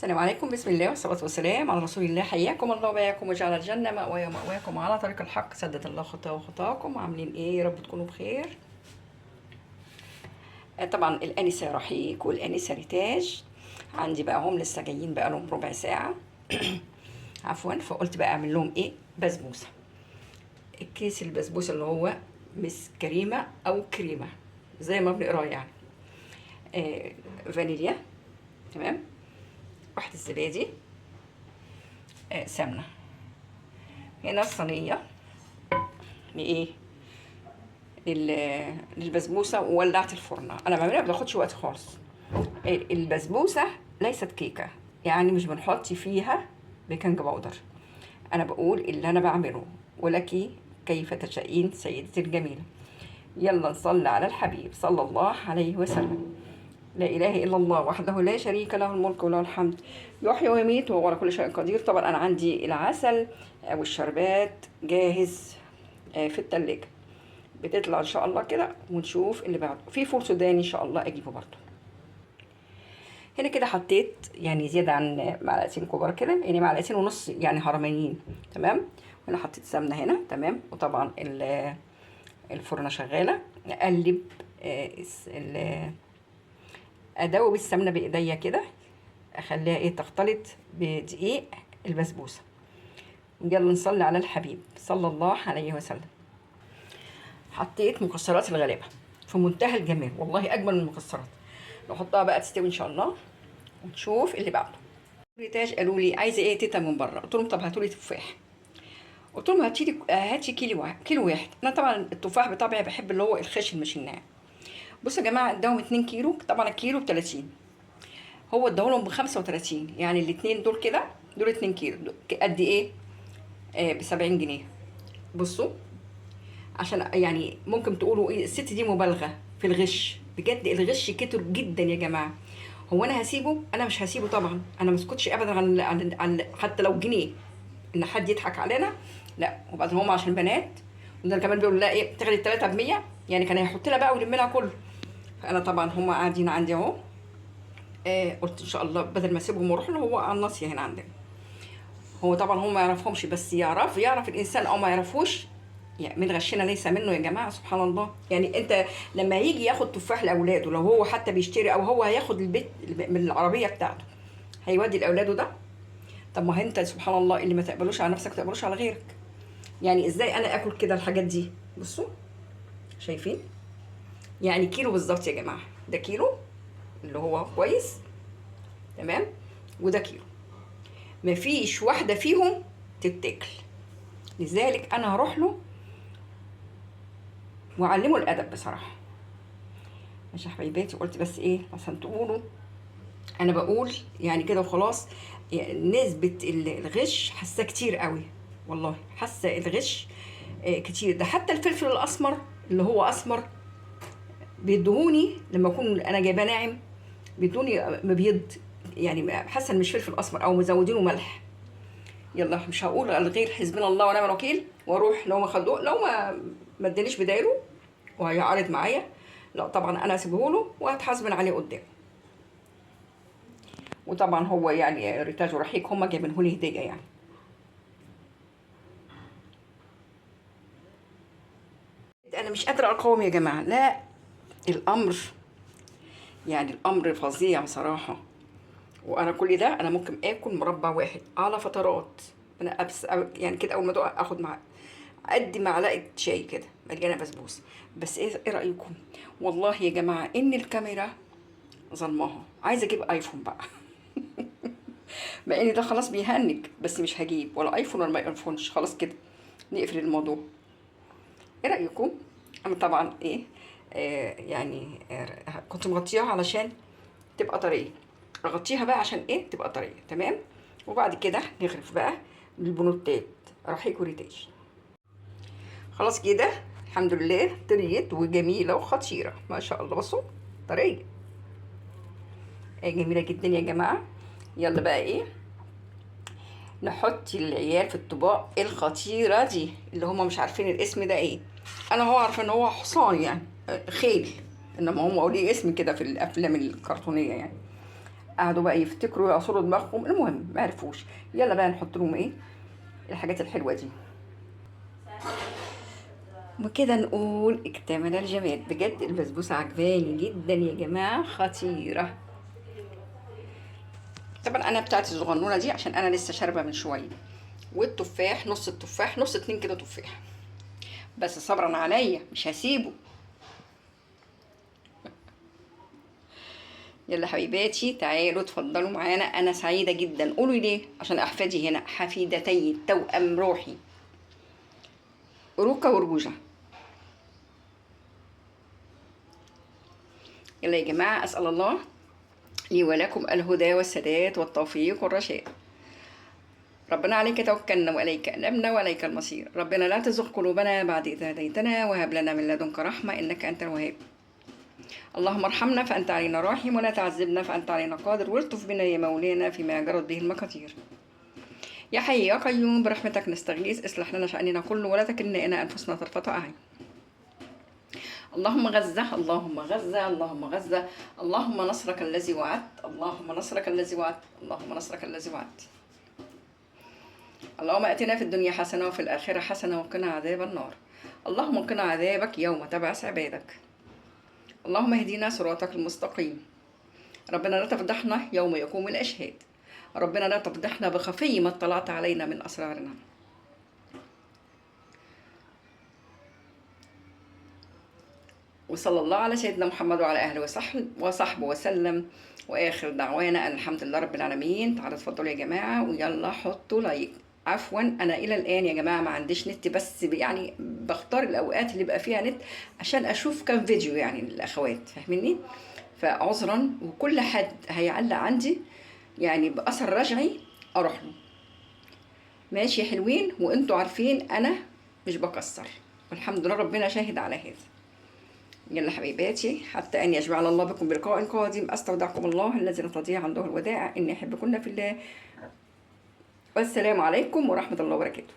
السلام عليكم. بسم الله والصلاة والسلام على رسول الله. حياكم الله وبياكم وجعل الجنة مأواي ومأواكم على طريق الحق. سدد الله خطاه وخطاكم. عاملين ايه؟ يا رب تكونوا بخير. طبعا الأنسة رحيق والأنسة ريتاج عندي بقى، هم لسه جايين بقى لهم ربع ساعة عفوا. فقلت بقى اعمل لهم ايه؟ بسبوسة. الكيس البسبوسة اللي هو مس كريمة او كريمة زي ما بنقراه يعني. فانيليا، تمام، واحدة الزبادي، سمنة. هنا الصينية لإيه؟ للبسبوسة، وولعت الفرن. أنا بعملها بتاخدش وقت خالص. البسبوسة ليست كيكة، يعني مش بنحط فيها بيكنج باودر. أنا بقول اللي أنا بعمله، ولك كيف تشائين سيدتي الجميلة. يلا نصلي على الحبيب صلى الله عليه وسلم. لا إله إلا الله وحده لا شريك له، الملك وله الحمد، يحيي ويميت وهو على كل شيء قدير. طبعا أنا عندي العسل أو الشربات جاهز في التلاجة، بتطلع إن شاء الله كده. ونشوف اللي بعده. في فول سوداني إن شاء الله أجيبه برضه. هنا كده حطيت يعني زيادة عن معلقتين كبار كده، يعني معلقتين ونص يعني هرمانيين، تمام. وهنا حطيت سمنة هنا، تمام. وطبعا الفرنة شغالة. أقلب ادوب السمنه بايديا كده، اخليها ايه تختلط بدقيق البسبوسه. يلا نصلي على الحبيب صلى الله عليه وسلم. حطيت مكسرات الغلابه في منتهى الجمال، والله اجمل من المكسرات. نحطها بقى تستوي ان شاء الله ونشوف اللي بعده. ريتاج قالوا لي عايزه ايه تيتا من بره؟ قلت لهم طب هاتوا لي تفاح. قلت لهم هاتي كيلو واحد. انا طبعا التفاح بطبعي بحب اللي هو الخشن مش الناعم. بصوا يا جماعه، اداهم 2 كيلو. طبعا الكيلو ب 30، هو اداهولهم ب35. يعني الاتنين دول كده، دول 2 كيلو قد ايه؟ ب70 جنيه. بصوا، عشان يعني ممكن تقولوا ايه الست دي مبالغه في الغش. بجد الغش كتر جدا يا جماعه. هو انا هسيبه؟ انا مش هسيبه طبعا. انا ما اسكتش ابدا عن حتى لو جنيه ان حد يضحك علينا. لا. وبعدين هم عشان بنات، وده كمان بيقولوا لا ايه بتاخدي التلاته ب100، يعني كان هيحط لها بقى ويلم لها كله. فانا طبعا هم قاعدين عندي اهو. قلت ان شاء الله بدل ما اسيبهم واروح له، هو على الناصيه هنا عندنا. هو طبعا هم ما يعرفهمش، بس يعرف الانسان او ما يعرفوش. يعني من غشنا ليس منه يا جماعه، سبحان الله. يعني انت لما يجي ياخد تفاح لاولاده، لو هو حتى بيشتري او هو هياخد البيت من العربيه بتاعته، هيودي لاولاده ده؟ طب ما انت سبحان الله اللي ما تقبلوش على نفسك ما تقبلوش على غيرك. يعني ازاي انا اكل كده الحاجات دي؟ بصوا، شايفين؟ يعني كيلو بالظبط يا جماعه. ده كيلو اللي هو كويس، تمام. وده كيلو، مفيش واحده فيهم تتاكل. لذلك انا هروح له واعلمه الادب بصراحه. مش يا حبيباتي، قلت بس ايه عشان تقولوا انا بقول يعني كده وخلاص. يعني نسبه الغش حاسه كتير قوي، والله حاسه الغش كتير. ده حتى الفلفل الاسمر اللي هو اسمر بيدهوني لما اكون انا جايباه ناعم، بيدوني مبيض. يعني حاسه مش فلفل اسمر او مزودينه ملح. يلا مش هقول الغير، حسبنا الله ونعم الوكيل. واروح لو ما خدوه، لو ما ادانيش بداله وهيعارض معايا، لا طبعا انا هسيبه له وهتحاسبن عليه قدام. وطبعا هو يعني ريتاج ورحيق هما جايبينه لي هديه يعني. انا مش قادره اقاوم يا جماعه، لا. الامر يعني الامر فظيع بصراحه. وانا كل ده انا ممكن اكل مربع واحد على فترات. انا يعني كده اول ما ادوق اخد مع قد معلقه شاي كده مليانه بسبوسه. بس ايه رايكم؟ والله يا جماعه ان الكاميرا ظلماها. عايزه اجيب ايفون بقى مع ان ده خلاص بيهنج، بس مش هجيب ولا ايفون ولا ما ايفونش. خلاص كده نقفل الموضوع. ايه رايكم؟ انا طبعا ايه يعني كنت مغطياها علشان تبقى طريه. اغطيها بقى عشان ايه تبقى طريه، تمام. وبعد كده نغرف بقى البنوتات رحيق وريتاج. خلاص كده الحمد لله طريت وجميله وخطيره ما شاء الله. بصوا طريه جميله جدا يا جماعه. يلا بقى ايه نحط العيال في الطباق الخطيره دي اللي هم مش عارفين الاسم ده ايه. انا هو عارفه ان هو حصان يعني خيل، انما هم ليه اسم كده في الافلام الكرتونيه يعني. قعدوا بقى يفتكروا يعصروا دماغهم، المهم ما عرفوش. يلا بقى نحط لهم ايه الحاجات الحلوه دي. وكده نقول اكتمل الجمال. بجد البسبوسه عجباني جدا يا جماعه، خطيره. طبعا انا بتاعتي الصغنونه دي عشان انا لسه شاربه من شويه. والتفاح نص التفاح، نص 2 كيلو تفاح، بس صبرا عليا مش هسيبه. يلا حبيباتي تعالوا اتفضلوا معانا. انا سعيده جدا. قولوا ليه؟ عشان احفادي هنا حفيدتي توأم روحي، روكا ورجوجة. يلا يا جماعه، اسال الله لي ولكم الهدى والسداد والتوفيق والرشاد. ربنا عليك توكلنا واليك انبنا واليك المصير. ربنا لا تزغ قلوبنا بعد إذ هديتنا وهب لنا من لدنك رحمه انك انت الوهاب. اللهم ارحمنا فانت علينا راحم، ولا تعذبنا فانت علينا قادر، والطف بنا يا مولانا فيما جرت به المقادير. يا حي يا قيوم برحمتك نستغيث، اصلح لنا شأننا كله ولا تكلنا إلى أنفسنا طرفة أعين. اللهم غزة، اللهم غزة، اللهم غزة. اللهم نصرك الذي وعدت، اللهم نصرك الذي وعدت، اللهم نصرك الذي وعدت. اللهم اتنا في الدنيا حسنة وفي الآخرة حسنة وقنا عذاب النار. اللهم قنا عذابك يوم تبعث عبادك. اللهم اهدنا صراطك المستقيم. ربنا لا تفضحنا يوم يقوم الأشهاد. ربنا لا تفضحنا بخفي ما اطلعت علينا من أسرارنا. وصلى الله على سيدنا محمد وعلى اهله وصحبه وسلم. واخر دعوانا ان الحمد لله رب العالمين. تعالوا اتفضلوا يا جماعه ويلا حطوا لايك. عفوا انا الى الان يا جماعه ما عنديش نت، بس يعني بختار الاوقات اللي بقى فيها نت عشان اشوف كام فيديو يعني للاخوات، فاهميني؟ فعذرا، وكل حد هيعلق عندي يعني باثر رجعي اروح له. ماشي يا حلوين، وانتوا عارفين انا مش بكسر، والحمد لله ربنا شاهد على هذا. يلا حبيباتي، حتى أن يجمعنا الله بكم بلقاء قادم. أستودعكم الله الذي لا تضيع عنده الودائع، إني أحبكن في الله. والسلام عليكم ورحمة الله وبركاته.